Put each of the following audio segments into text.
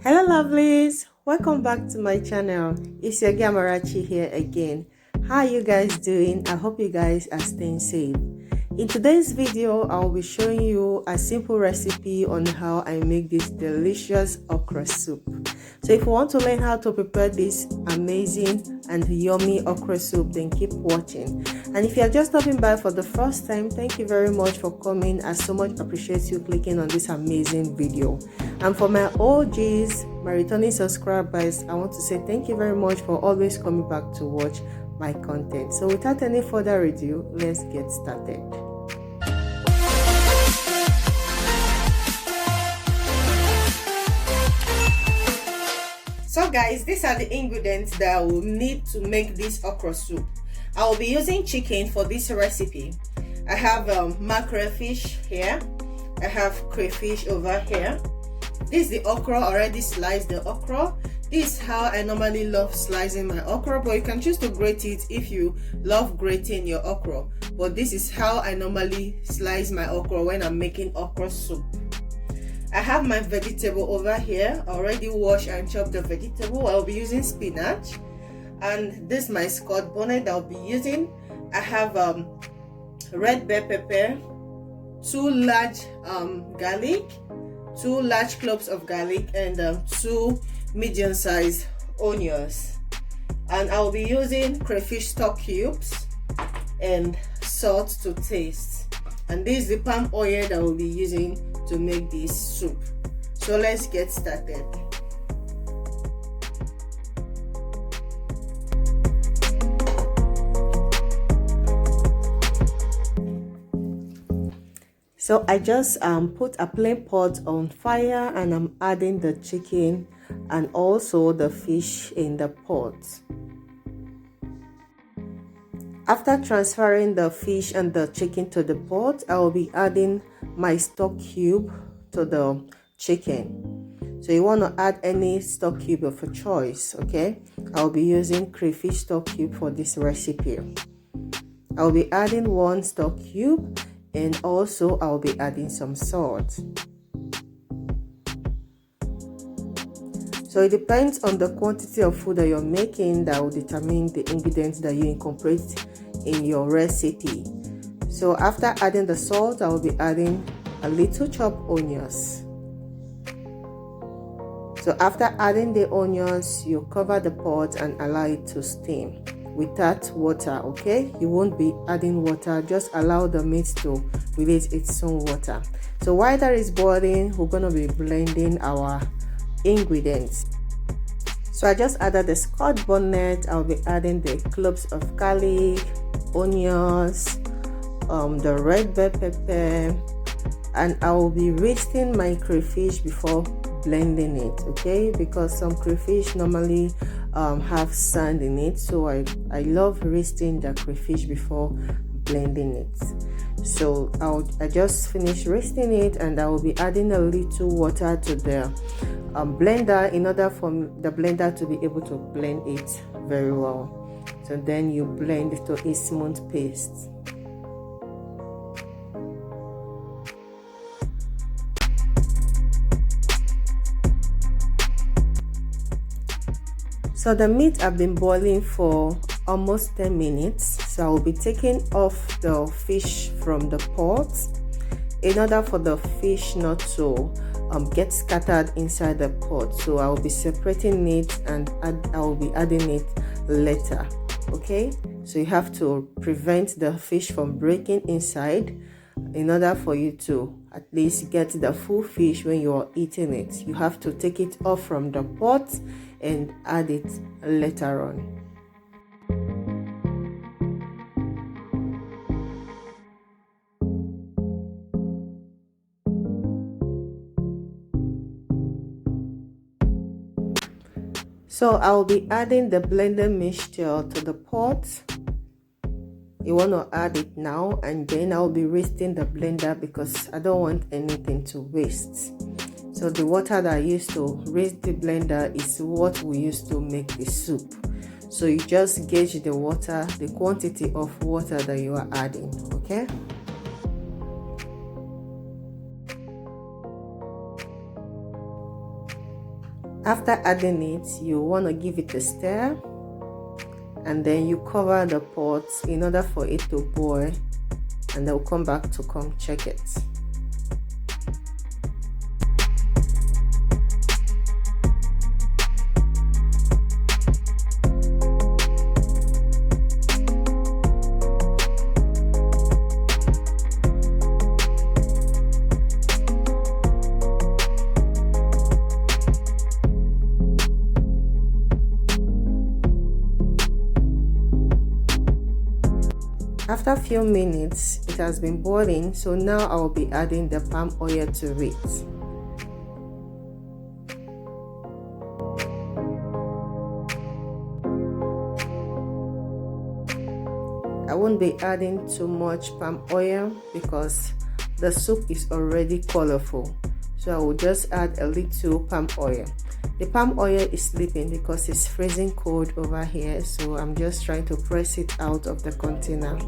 Hello lovelies, welcome back to my channel. It's your girl Marachi here again. How are you guys doing? I hope you guys are staying safe. In today's video, I'll be showing you a simple recipe on how I make this delicious okra soup. So if you want to learn how to prepare this amazing and yummy okra soup, then keep watching. And if you are just stopping by for the first time, thank you very much for coming. I so much appreciate you clicking on this amazing video. And for my OGs, my returning subscribers, I want to say thank you very much for always coming back to watch my content. So without any further ado, let's get started. So guys, these are the ingredients that I will need to make this okra soup. I will be using chicken for this recipe. I have mackerel fish here. I have crayfish over here. This is the okra, already sliced the okra. This is how I normally love slicing my okra, but you can choose to grate it if you love grating your okra. But this is how I normally slice my okra when I'm making okra soup. I have my vegetable over here. I already washed and chopped the vegetable. I'll be using spinach. And this is my Scotch Bonnet that I'll be using. I have red bell pepper, 2 large garlic, 2 large cloves of garlic, and 2 medium-sized onions. And I'll be using crayfish stock cubes and salt to taste. And this is the palm oil that we'll be using to make this soup. So let's get started. So I just put a plain pot on fire and I'm adding the chicken and also the fish in the pot. After transferring the fish and the chicken to the pot, I will be adding my stock cube to the chicken. So you want to add any stock cube of your choice, okay? I'll be using crayfish stock cube for this recipe. I'll be adding 1 stock cube and also I'll be adding some salt. So it depends on the quantity of food that you're making that will determine the ingredients that you incorporate in your recipe. So after adding the salt, I will be adding a little chopped onions. So after adding the onions, you cover the pot and allow it to steam without water, okay? You won't be adding water, just allow the meat to release its own water. So while that is boiling, we're going to be blending our ingredients. So I just added the Scotch Bonnet. I'll be adding the cloves of garlic, onions, the red bell pepper, and I will be roasting my crayfish before blending it, okay? Because some crayfish normally have sand in it, so I love roasting the crayfish before blending it. So I just finished roasting it and I will be adding a little water to the blender in order for the blender to be able to blend it very well. So then you blend it to a smooth paste. So the meat have been boiling for almost 10 minutes. So I will be taking off the fish from the pot in order for the fish not to get scattered inside the pot. So I will be separating it and I will be adding it later, okay? So you have to prevent the fish from breaking inside in order for you to at least get the full fish when you are eating it. You have to take it off from the pot and add it later on. So I'll be adding the blended mixture to the pot. You want to add it now and then I'll be roasting the blender because I don't want anything to waste. So the water that I used to roast the blender is what we use to make the soup. So you just gauge the water, the quantity of water that you are adding, okay? After adding it, you want to give it a stir, and then you cover the pot in order for it to boil, and they'll come back to come check it. After a few minutes, it has been boiling, so now I will be adding the palm oil to it. I won't be adding too much palm oil because the soup is already colorful, so I will just add a little palm oil. The palm oil is sleeping because it's freezing cold over here, so I'm just trying to press it out of the container.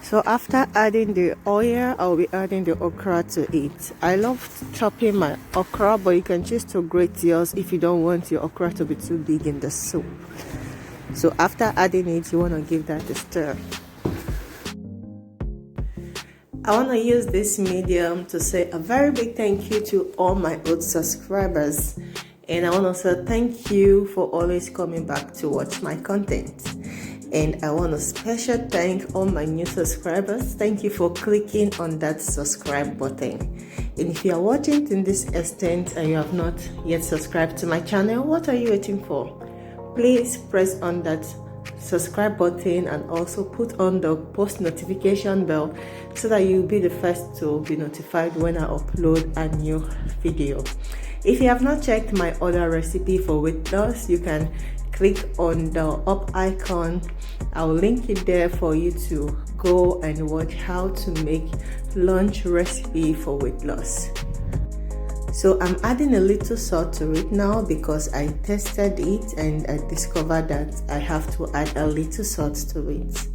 So after adding the oil, I'll be adding the okra to it. I love chopping my okra, but you can choose to grate yours if you don't want your okra to be too big in the soup. So after adding it, you want to give that a stir. I want to use this medium to say a very big thank you to all my old subscribers. And I want to say thank you for always coming back to watch my content. And I want to special thank all my new subscribers. Thank you for clicking on that subscribe button. And if you are watching to this extent and you have not yet subscribed to my channel, what are you waiting for? Please press on that subscribe button and also put on the post notification bell so that you'll be the first to be notified when I upload a new video. If you have not checked my other recipe for weight loss, you can click on the up icon. I'll link it there for you to go and watch how to make lunch recipe for weight loss. So I'm adding a little salt to it now because I tested it and I discovered that I have to add a little salt to it.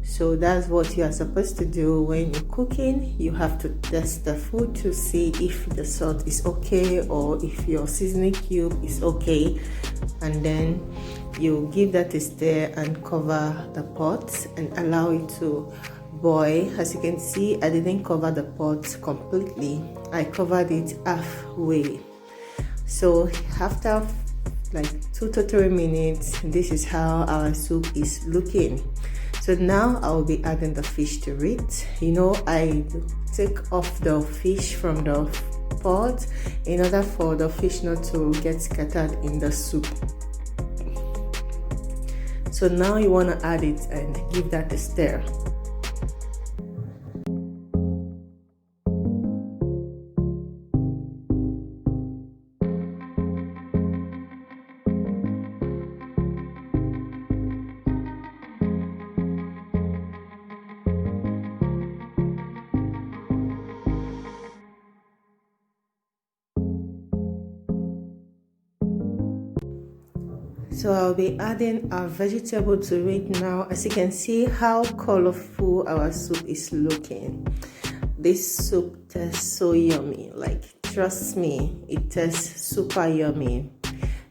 So that's what you are supposed to do when you're cooking. You have to test the food to see if the salt is okay or if your seasoning cube is okay, and then you give that a stir and cover the pot and allow it to boil. As you can see, I didn't cover the pot completely, I covered it halfway. So after like 2 to 3 minutes, this is how our soup is looking. So now I will be adding the fish to it. You know, I take off the fish from the pot in order for the fish not to get scattered in the soup. So now you want to add it and give that a stir. So I'll be adding our vegetable to it now. As you can see how colorful our soup is looking. This soup tastes so yummy, like trust me, it tastes super yummy.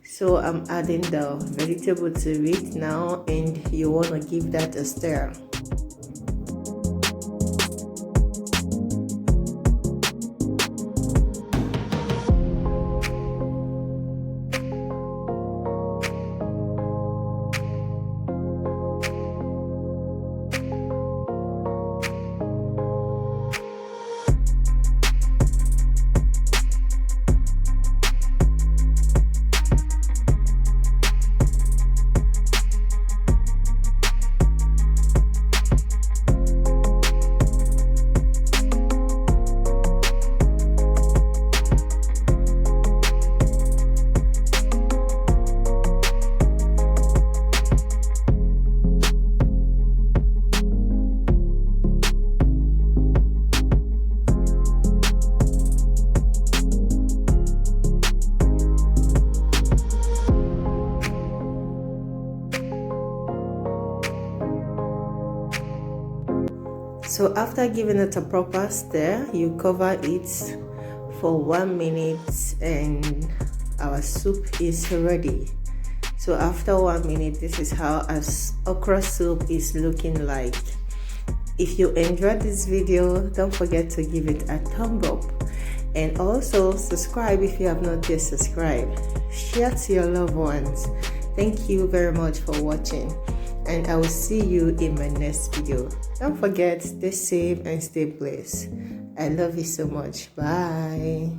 So I'm adding the vegetable to it now, and you want to give that a stir. So after giving it a proper stir, you cover it for 1 minute and our soup is ready. So after 1 minute, this is how our okra soup is looking like. If you enjoyed this video, don't forget to give it a thumb up, and also subscribe if you have not yet subscribed. Share to your loved ones. Thank you very much for watching, and I will see you in my next video. Don't forget, stay safe and stay blessed. I love you so much. Bye.